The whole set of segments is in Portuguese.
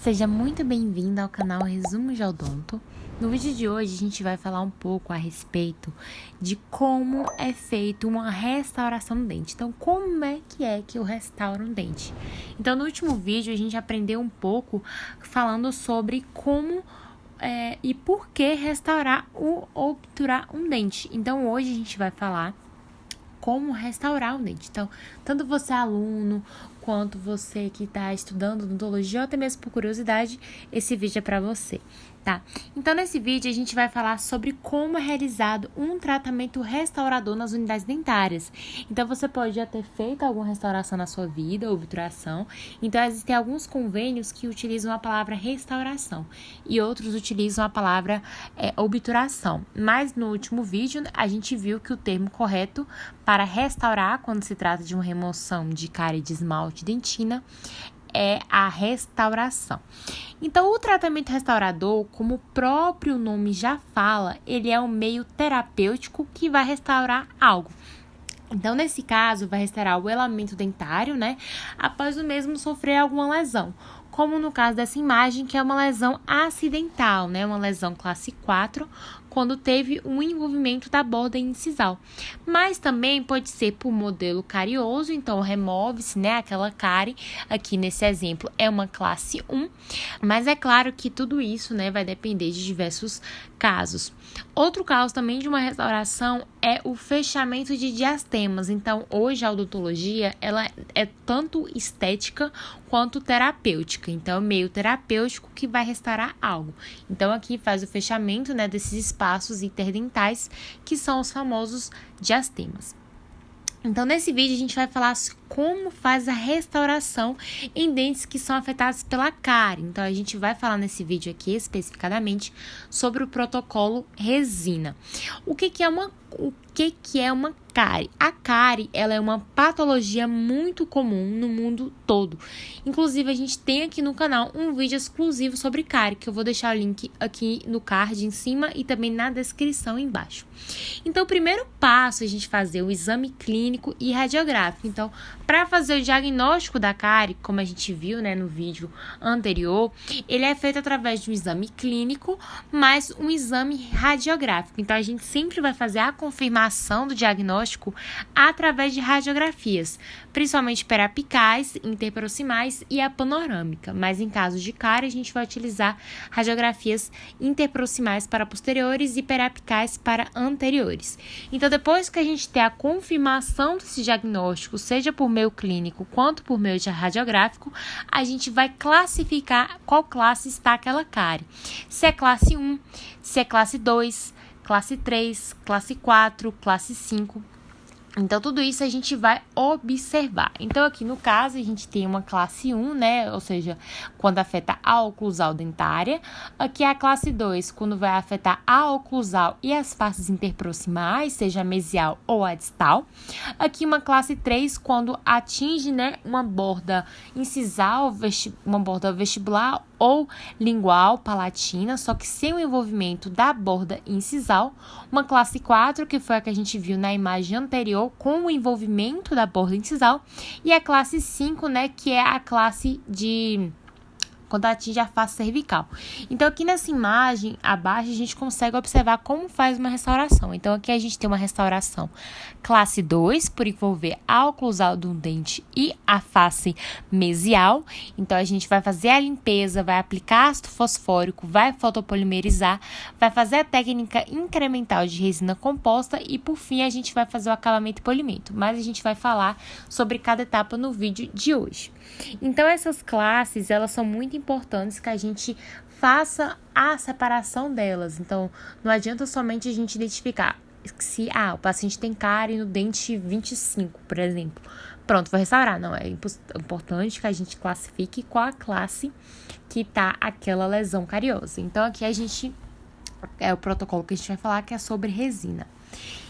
Seja muito bem-vindo ao canal Resumo de Odonto. No vídeo de hoje a gente vai falar um pouco a respeito de como é feita uma restauração do dente. Então, como é que eu restauro um dente? Então, no último vídeo a gente aprendeu um pouco falando sobre como e por que restaurar ou obturar um dente. Então, hoje a gente vai falar como restaurar um dente. Então, tanto você aluno, quanto você que está estudando odontologia ou até mesmo por curiosidade, esse vídeo é para você, tá? Então, nesse vídeo a gente vai falar sobre como é realizado um tratamento restaurador nas unidades dentárias. Então, você pode já ter feito alguma restauração na sua vida, obturação. Então, existem alguns convênios que utilizam a palavra restauração e outros utilizam a palavra obturação. Mas no último vídeo, a gente viu que o termo correto para restaurar, quando se trata de uma remoção de cárie de esmalte dentina, é a restauração. Então, o tratamento restaurador, como o próprio nome já fala, ele é um meio terapêutico que vai restaurar algo. Então, nesse caso, vai restaurar o elamento dentário, né? Após o mesmo sofrer alguma lesão. Como no caso dessa imagem, que é uma lesão acidental, né? Uma lesão classe 4, quando teve um envolvimento da borda incisal. Mas também pode ser por modelo carioso, então remove-se, né, aquela cárie. Aqui nesse exemplo é uma classe 1, mas é claro que tudo isso, né, vai depender de diversos casos. Outro caso também de uma restauração é o fechamento de diastemas. Então, hoje a odontologia, ela é tanto estética quanto terapêutica. Então, é meio terapêutico que vai restaurar algo. Então, aqui faz o fechamento, né, desses espaços interdentais, que são os famosos diastemas. Então, nesse vídeo, a gente vai falar como faz a restauração em dentes que são afetados pela cárie. Então, a gente vai falar nesse vídeo aqui, especificadamente, sobre o protocolo resina. O que é uma cárie? A cárie, ela é uma patologia muito comum no mundo todo. Inclusive, a gente tem aqui no canal um vídeo exclusivo sobre cárie, que eu vou deixar o link aqui no card em cima e também na descrição embaixo. Então, o primeiro passo é a gente fazer o exame clínico e radiográfico. Então, para fazer o diagnóstico da cárie, como a gente viu, né, no vídeo anterior, ele é feito através de um exame clínico, mais um exame radiográfico. Então, a gente sempre vai fazer a confirmação do diagnóstico através de radiografias, principalmente periapicais, interproximais e a panorâmica. Mas em caso de cárie, a gente vai utilizar radiografias interproximais para posteriores e periapicais para anteriores. Então, depois que a gente ter a confirmação desse diagnóstico, seja por meio clínico quanto por meio de radiográfico, a gente vai classificar qual classe está aquela cárie. Se é classe 1, se é classe 2, classe 3, classe 4, classe 5. Então, tudo isso a gente vai observar. Então, aqui no caso, a gente tem uma classe 1, né? Ou seja, quando afeta a oclusal dentária. Aqui é a classe 2, quando vai afetar a oclusal e as faces interproximais, seja a mesial ou a distal. Aqui uma classe 3, quando atinge, né, uma borda incisal, uma borda vestibular ou lingual, palatina, só que sem o envolvimento da borda incisal. Uma classe 4, que foi a que a gente viu na imagem anterior, com o envolvimento da borda incisal. E a classe 5, né, que é a classe de quando atinge a face cervical. Então, aqui nessa imagem, abaixo, a gente consegue observar como faz uma restauração. Então, aqui a gente tem uma restauração classe 2, por envolver a oclusal do dente e a face mesial. Então, a gente vai fazer a limpeza, vai aplicar ácido fosfórico, vai fotopolimerizar, vai fazer a técnica incremental de resina composta e, por fim, a gente vai fazer o acabamento e polimento. Mas a gente vai falar sobre cada etapa no vídeo de hoje. Então, essas classes, elas são muito importantes que a gente faça a separação delas. Então, não adianta somente a gente identificar se o paciente tem cárie no dente 25, por exemplo. Pronto, vou restaurar. Não, é importante que a gente classifique qual a classe que está aquela lesão cariosa. Então, aqui o protocolo que a gente vai falar que é sobre resina.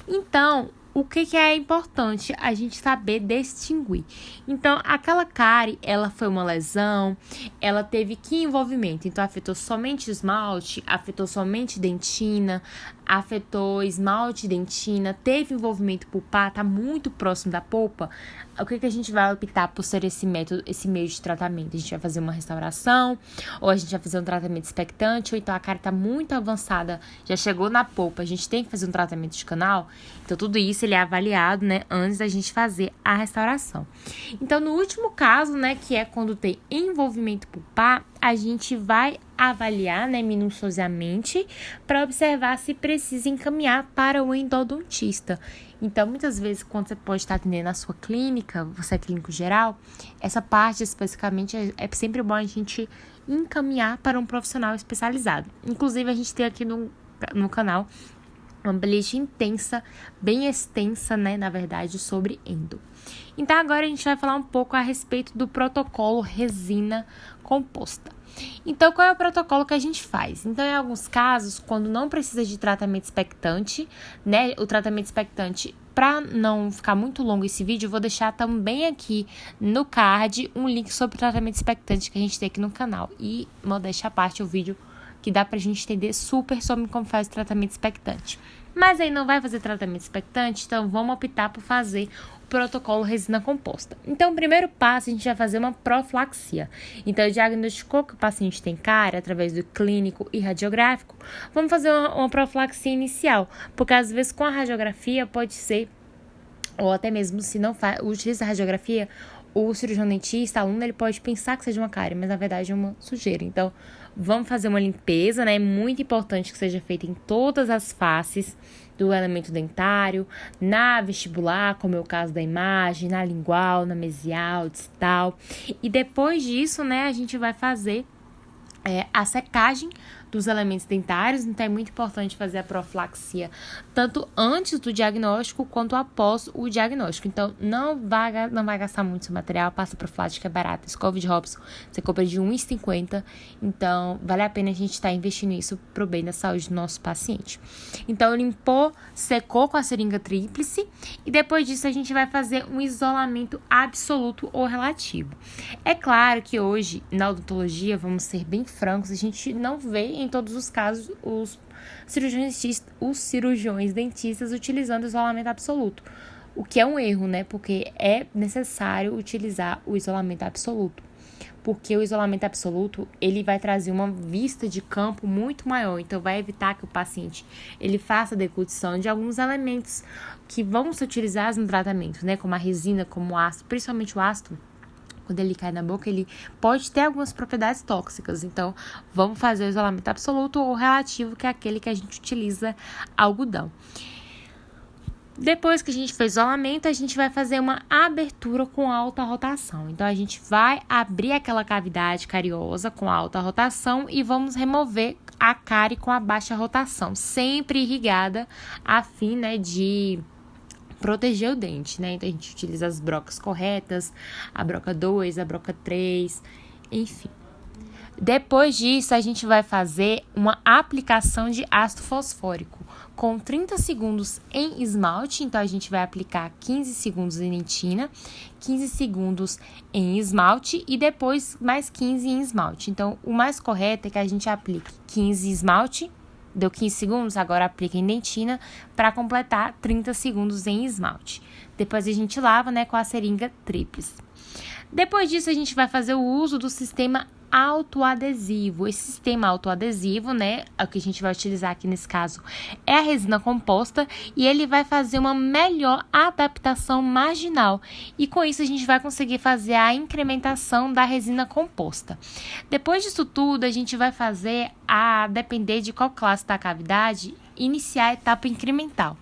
Então, o que é importante a gente saber distinguir. Então, aquela cárie, ela foi uma lesão, ela teve que envolvimento? Então, afetou somente esmalte, afetou somente dentina, afetou esmalte, dentina, teve envolvimento pulpar, tá muito próximo da polpa. O que a gente vai optar por ser esse método, esse meio de tratamento? A gente vai fazer uma restauração, ou a gente vai fazer um tratamento expectante, ou então a cárie tá muito avançada, já chegou na polpa, a gente tem que fazer um tratamento de canal. Então, tudo isso ele é avaliado, né, antes da gente fazer a restauração. Então, no último caso, né, que é quando tem envolvimento pulpar, a gente vai avaliar, né, minuciosamente para observar se precisa encaminhar para o endodontista. Então, muitas vezes, quando você pode estar atendendo na sua clínica, você é clínico geral, essa parte especificamente é sempre bom a gente encaminhar para um profissional especializado. Inclusive, a gente tem aqui no canal uma playlist intensa, bem extensa, né, na verdade, sobre endo. Então, agora a gente vai falar um pouco a respeito do protocolo resina composta. Então, qual é o protocolo que a gente faz? Então, em alguns casos, quando não precisa de tratamento expectante, né, o tratamento expectante, para não ficar muito longo esse vídeo, eu vou deixar também aqui no card um link sobre o tratamento expectante que a gente tem aqui no canal. E, modéstia à parte, o vídeo que dá pra gente entender super sobre como faz o tratamento expectante. Mas aí não vai fazer tratamento expectante, então vamos optar por fazer o protocolo resina composta. Então, o primeiro passo, a gente vai fazer uma profilaxia. Então, diagnosticou que o paciente tem cárie através do clínico e radiográfico, vamos fazer uma profilaxia inicial, porque às vezes com a radiografia pode ser, ou até mesmo se não utiliza a radiografia, o cirurgião dentista, aluno, ele pode pensar que seja uma cárie, mas na verdade é uma sujeira. Então, vamos fazer uma limpeza, né? É muito importante que seja feita em todas as faces do elemento dentário, na vestibular, como é o caso da imagem, na lingual, na mesial, distal. E depois disso, né, a gente vai fazer a secagem dos elementos dentários, então é muito importante fazer a profilaxia tanto antes do diagnóstico quanto após o diagnóstico. Então, não vai gastar muito seu material, a pasta profilática é barata, escova de Robson, você compra de R$1,50, então vale a pena a gente estar investindo nisso pro bem da saúde do nosso paciente. Então, limpou, secou com a seringa tríplice e depois disso a gente vai fazer um isolamento absoluto ou relativo. É claro que hoje, na odontologia, vamos ser bem francos, a gente não vê em todos os casos os cirurgiões dentistas utilizando isolamento absoluto, o que é um erro, né? Porque é necessário utilizar o isolamento absoluto, porque o isolamento absoluto ele vai trazer uma vista de campo muito maior, então vai evitar que o paciente ele faça decutição de alguns elementos que vão ser utilizados no tratamento, né? Como a resina, como o ácido, principalmente o ácido. Quando ele cai na boca, ele pode ter algumas propriedades tóxicas. Então, vamos fazer o isolamento absoluto ou relativo, que é aquele que a gente utiliza algodão. Depois que a gente fez o isolamento, a gente vai fazer uma abertura com alta rotação. Então, a gente vai abrir aquela cavidade cariosa com alta rotação e vamos remover a cárie com a baixa rotação, sempre irrigada a fim, né, de proteger o dente, né? Então, a gente utiliza as brocas corretas, a broca 2, a broca 3, enfim. Depois disso, a gente vai fazer uma aplicação de ácido fosfórico com 30 segundos em esmalte. Então, a gente vai aplicar 15 segundos em dentina, 15 segundos em esmalte e depois mais 15 em esmalte. Então, o mais correto é que a gente aplique 15 em esmalte, deu 15 segundos, agora aplica em dentina para completar 30 segundos em esmalte. Depois a gente lava, né, com a seringa tríplice. Depois disso, a gente vai fazer o uso do sistema autoadesivo. Esse sistema autoadesivo, né, o que a gente vai utilizar aqui nesse caso é a resina composta e ele vai fazer uma melhor adaptação marginal. E com isso a gente vai conseguir fazer a incrementação da resina composta. Depois disso tudo, a gente vai fazer, a depender de qual classe da cavidade, iniciar a etapa incremental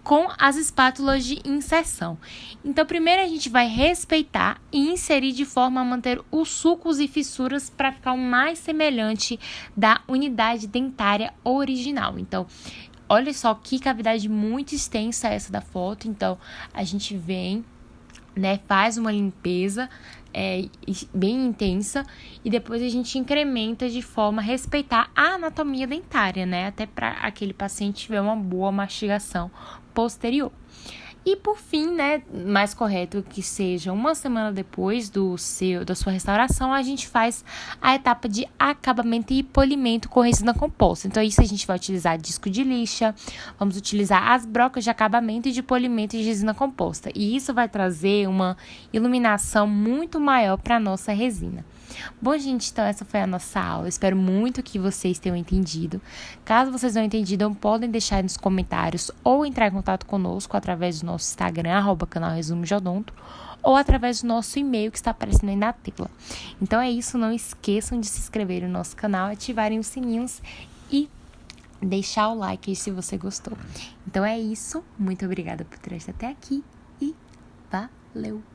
com as espátulas de inserção. Então, primeiro a gente vai respeitar e inserir de forma a manter os sulcos e fissuras para ficar o mais semelhante da unidade dentária original. Então, olha só que cavidade muito extensa essa da foto. Então, a gente vem, né, faz uma limpeza bem intensa e depois a gente incrementa de forma a respeitar a anatomia dentária, né, até para aquele paciente tiver uma boa mastigação posterior. E por fim, né, mais correto que seja uma semana depois da sua restauração, a gente faz a etapa de acabamento e polimento com resina composta. Então, isso a gente vai utilizar disco de lixa, vamos utilizar as brocas de acabamento e de polimento de resina composta. E isso vai trazer uma iluminação muito maior para a nossa resina. Bom, gente, então essa foi a nossa aula. Espero muito que vocês tenham entendido. Caso vocês não entendido, podem deixar aí nos comentários ou entrar em contato conosco através do nosso Instagram, @canal Resumo de Odonto, ou através do nosso e-mail que está aparecendo aí na tela. Então é isso, não esqueçam de se inscrever no nosso canal, ativarem os sininhos e deixar o like aí se você gostou. Então é isso, muito obrigada por ter estado até aqui e valeu!